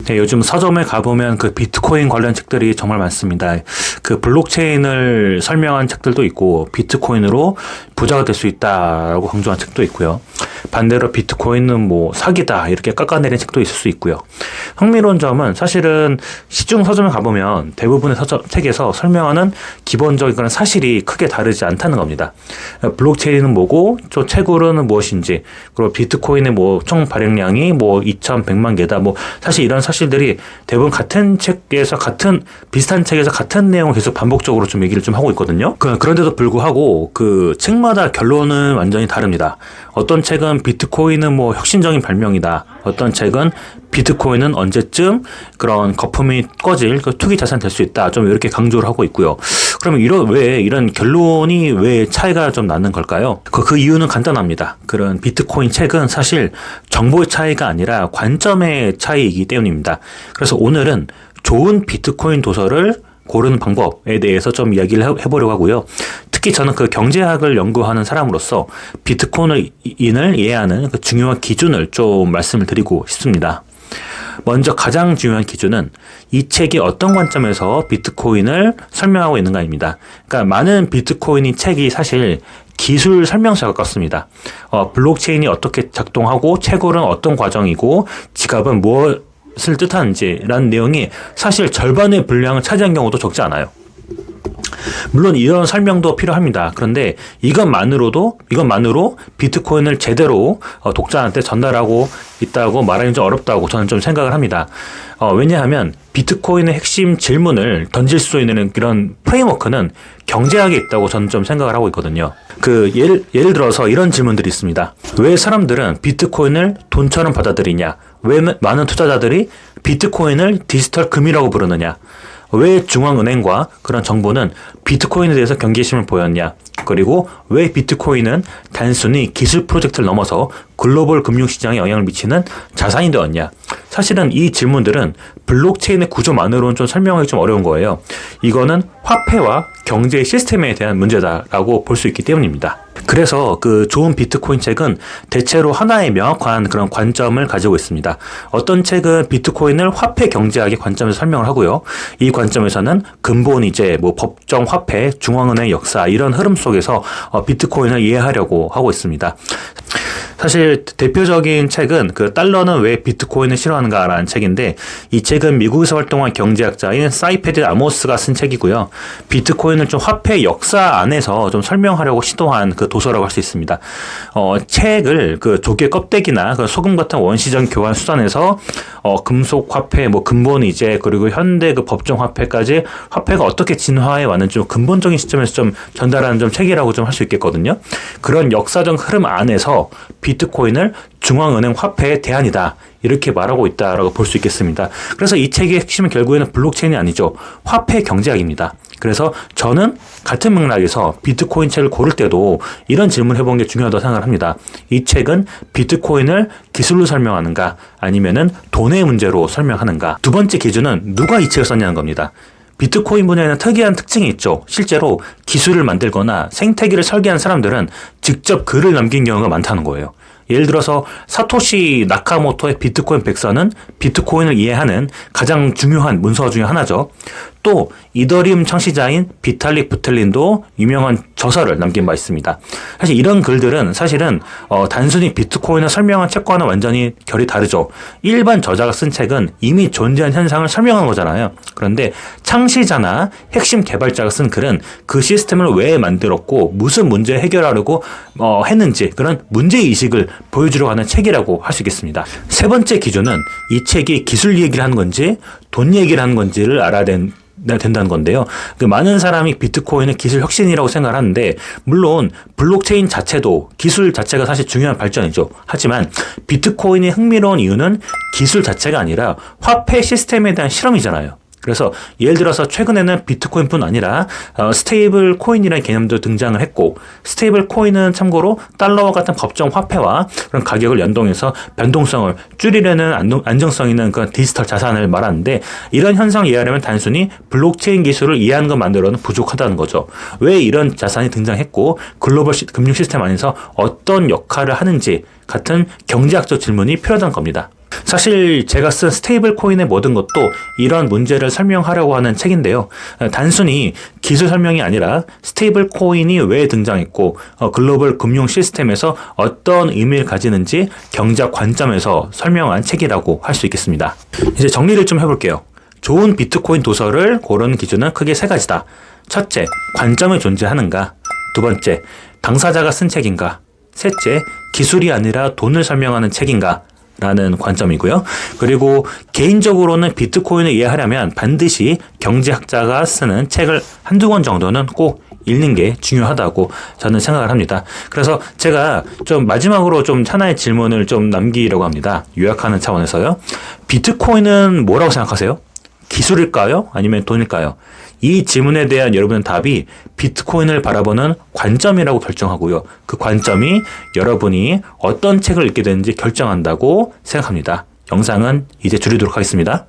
네, 요즘 서점에 가보면 그 비트코인 관련 책들이 정말 많습니다. 그 블록체인을 설명한 책들도 있고 비트코인으로 부자가 될 수 있다라고 강조한 책도 있고요. 반대로 비트코인은 뭐 사기다 이렇게 깎아내린 책도 있을 수 있고요. 흥미로운 점은 사실은 시중 서점에 가보면 대부분의 책에서 설명하는 기본적인 그런 사실이 크게 다르지 않다는 겁니다. 블록체인은 뭐고 저 채굴은 무엇인지 그리고 비트코인의 뭐 총 발행량이 뭐 2,100만 개다 뭐 사실 이런 사실들이 대부분 같은 책에서 비슷한 책에서 같은 내용을 계속 반복적으로 좀 얘기를 좀 하고 있거든요. 그런데도 불구하고 그 책마다 결론은 완전히 다릅니다. 어떤 책은 비트코인은 뭐 혁신적인 발명이다. 어떤 책은 비트코인은 언제쯤 그런 거품이 꺼질 그 투기 자산 될 수 있다. 좀 이렇게 강조를 하고 있고요. 그러면 왜 이런 결론이 왜 차이가 좀 나는 걸까요? 그 이유는 간단합니다. 그런 비트코인 책은 사실 정보의 차이가 아니라 관점의 차이이기 때문입니다. 그래서 오늘은 좋은 비트코인 도서를 고르는 방법에 대해서 좀 이야기를 해보려고 하고요. 특히 저는 그 경제학을 연구하는 사람으로서 비트코인을 이해하는 그 중요한 기준을 좀 말씀을 드리고 싶습니다. 먼저 가장 중요한 기준은 이 책이 어떤 관점에서 비트코인을 설명하고 있는가입니다. 그러니까 많은 비트코인이 책이 사실 기술 설명서와 같습니다. 블록체인이 어떻게 작동하고 채굴은 어떤 과정이고 지갑은 무엇을 뜻하는지라는 내용이 사실 절반의 분량을 차지한 경우도 적지 않아요. 물론 이런 설명도 필요합니다. 그런데 이것만으로 비트코인을 제대로 독자한테 전달하고 있다고 말하기 좀 어렵다고 저는 좀 생각을 합니다. 왜냐하면 비트코인의 핵심 질문을 던질 수 있는 이런 프레임워크는 경제학에 있다고 저는 좀 생각을 하고 있거든요. 예를 들어서 이런 질문들이 있습니다. 왜 사람들은 비트코인을 돈처럼 받아들이냐? 왜 많은 투자자들이 비트코인을 디지털 금이라고 부르느냐? 왜 중앙은행과 그런 정부는 비트코인에 대해서 경계심을 보였냐? 그리고 왜 비트코인은 단순히 기술 프로젝트를 넘어서 글로벌 금융시장에 영향을 미치는 자산이 되었냐? 사실은 이 질문들은 블록체인의 구조만으로는 좀 설명하기 좀 어려운 거예요. 이거는 화폐와 경제 시스템에 대한 문제다라고 볼 수 있기 때문입니다. 그래서 그 좋은 비트코인 책은 대체로 하나의 명확한 그런 관점을 가지고 있습니다. 어떤 책은 비트코인을 화폐 경제학의 관점에서 설명을 하고요. 이 관점에서는 근본이제, 뭐 법정 화폐, 중앙은행 역사 이런 흐름 속에서 비트코인을 이해하려고 하고 있습니다. 사실 대표적인 책은 그 달러는 왜 비트코인을 싫어하는가라는 책인데 이 책은 미국에서 활동한 경제학자인 사이페드 아모스가 쓴 책이고요. 비트코인을 좀 화폐 역사 안에서 좀 설명하려고 시도한 그 도서라고 할 수 있습니다. 책을 그 조개 껍데기나 그 소금 같은 원시적 교환 수단에서 금속 화폐, 뭐 근본이제 그리고 현대 그 법정 화폐까지 화폐가 어떻게 진화해 왔는지 좀 근본적인 시점에서 좀 전달하는 좀 책이라고 좀 할 수 있겠거든요. 그런 역사적 흐름 안에서 비트코인을 중앙은행 화폐의 대안이다. 이렇게 말하고 있다라고 볼 수 있겠습니다. 그래서 이 책의 핵심은 결국에는 블록체인이 아니죠. 화폐 경제학입니다. 그래서 저는 같은 맥락에서 비트코인 책을 고를 때도 이런 질문을 해보는 게 중요하다고 생각을 합니다. 이 책은 비트코인을 기술로 설명하는가 아니면은 돈의 문제로 설명하는가. 두 번째 기준은 누가 이 책을 썼냐는 겁니다. 비트코인 분야에는 특이한 특징이 있죠. 실제로 기술을 만들거나 생태계를 설계한 사람들은 직접 글을 남긴 경우가 많다는 거예요. 예를 들어서 사토시 나카모토의 비트코인 백서는 비트코인을 이해하는 가장 중요한 문서 중에 하나죠. 또 이더리움 창시자인 비탈릭 부텔린도 유명한 저서를 남긴 바 있습니다. 사실 이런 글들은 사실은 단순히 비트코인을 설명한 책과는 완전히 결이 다르죠. 일반 저자가 쓴 책은 이미 존재한 현상을 설명한 거잖아요. 그런데 창시자나 핵심 개발자가 쓴 글은 그 시스템을 왜 만들었고 무슨 문제를 해결하려고 했는지 그런 문제의식을 보여주려고 하는 책이라고 할 수 있겠습니다. 세 번째 기준은 이 책이 기술 얘기를 하는 건지 돈 얘기를 하는 건지를 알아야 된다는 건데요. 많은 사람이 비트코인은 기술 혁신이라고 생각을 하는데 물론 블록체인 자체도 기술 자체가 사실 중요한 발전이죠. 하지만 비트코인이 흥미로운 이유는 기술 자체가 아니라 화폐 시스템에 대한 실험이잖아요. 그래서 예를 들어서 최근에는 비트코인뿐 아니라 스테이블 코인이라는 개념도 등장을 했고 스테이블 코인은 참고로 달러와 같은 법정 화폐와 그런 가격을 연동해서 변동성을 줄이려는 안정성 있는 그런 디지털 자산을 말하는데 이런 현상을 이해하려면 단순히 블록체인 기술을 이해하는 것만으로는 부족하다는 거죠. 왜 이런 자산이 등장했고 글로벌 금융 시스템 안에서 어떤 역할을 하는지 같은 경제학적 질문이 필요하다는 겁니다. 사실 제가 쓴 스테이블 코인의 모든 것도 이런 문제를 설명하려고 하는 책인데요. 단순히 기술 설명이 아니라 스테이블 코인이 왜 등장했고 글로벌 금융 시스템에서 어떤 의미를 가지는지 경제학 관점에서 설명한 책이라고 할 수 있겠습니다. 이제 정리를 좀 해볼게요. 좋은 비트코인 도서를 고르는 기준은 크게 세 가지다. 첫째, 관점이 존재하는가? 두 번째, 당사자가 쓴 책인가? 셋째, 기술이 아니라 돈을 설명하는 책인가? 라는 관점이고요. 그리고 개인적으로는 비트코인을 이해하려면 반드시 경제학자가 쓰는 책을 한두 권 정도는 꼭 읽는 게 중요하다고 저는 생각을 합니다. 그래서 제가 좀 마지막으로 좀 하나의 질문을 좀 남기려고 합니다. 요약하는 차원에서요. 비트코인은 뭐라고 생각하세요? 기술일까요? 아니면 돈일까요? 이 질문에 대한 여러분의 답이 비트코인을 바라보는 관점이라고 결정하고요. 그 관점이 여러분이 어떤 책을 읽게 되는지 결정한다고 생각합니다. 영상은 이제 줄이도록 하겠습니다.